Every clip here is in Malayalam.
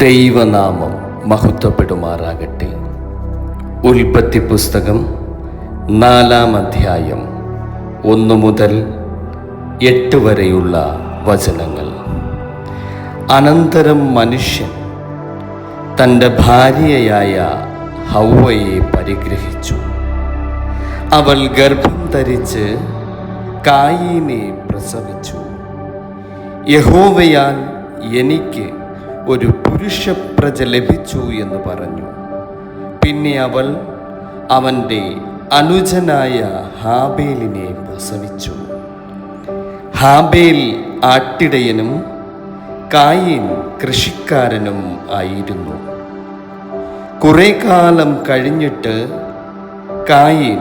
ദൈവനാമം മഹത്വപ്പെടുമാറാകട്ടെ. ഉൽപ്പത്തി പുസ്തകം 4-ാം അധ്യായം 1 മുതൽ 8 വരെയുള്ള വചനങ്ങൾ. അനന്തരം മനുഷ്യൻ തൻ്റെ ഭാര്യയായ ഹൗവയെ പരിഗ്രഹിച്ചു. അവൾ ഗർഭം ധരിച്ച് കായീനെ പ്രസവിച്ചു. യഹോവയാൽ എനിക്ക് ഒരു പുരുഷപ്രജ ലഭിച്ചു എന്ന് പറഞ്ഞു. പിന്നെ അവൾ അവൻ്റെ അനുജനായ ഹാബേലിനെ പ്രസവിച്ചു. ഹാബേൽ ആട്ടിടയനും കായീൻ കൃഷിക്കാരനും ആയിരുന്നു. കുറെ കാലം കഴിഞ്ഞിട്ട് കായീൻ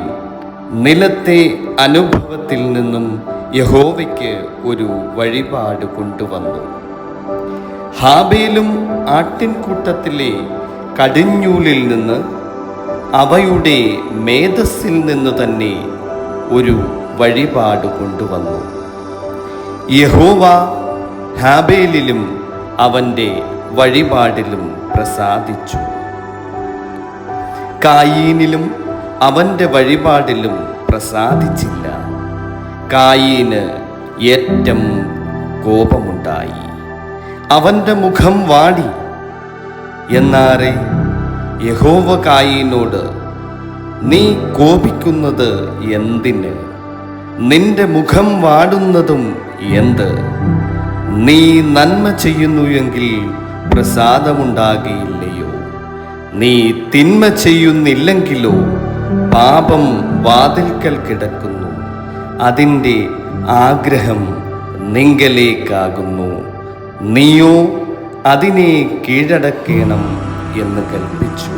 നിലത്തെ അനുഭവത്തിൽ നിന്നും യഹോവയ്ക്ക് ഒരു വഴിപാട് കൊണ്ടുവന്നു. ഹാബേലും ആട്ടിൻകൂട്ടത്തിലെ കടിഞ്ഞൂലിൽ നിന്ന്, അവയുടെ മേധസ്സിൽ നിന്ന് തന്നെ ഒരു വഴിപാട് കൊണ്ടുവന്നു. യഹോവ ഹാബേലിലും അവൻ്റെ വഴിപാടിലും പ്രസാദിച്ചു. കായീനിലും അവൻ്റെ വഴിപാടിലും പ്രസാദിച്ചില്ല. കായീന് ഏറ്റവും കോപമുണ്ടായി. അവൻ്റെ മുഖം വാടി. എന്നാറെ യഹോവ കായീനോട്, നീ കോപിക്കുന്നത് എന്തിന്? നിന്റെ മുഖം വാടുന്നതും എന്ത്? നീ നന്മ ചെയ്യുന്നു എങ്കിൽ പ്രസാദമുണ്ടാകുകയില്ലയോ? നീ തിന്മ ചെയ്യുന്നില്ലെങ്കിലോ പാപം വാതിൽക്കൽ കിടക്കുന്നു, അതിൻ്റെ ആഗ്രഹം നിങ്കലേക്കാകുന്നു. നീയോ അതിനെ കീഴടക്കണം എന്ന് കൽപ്പിച്ചു.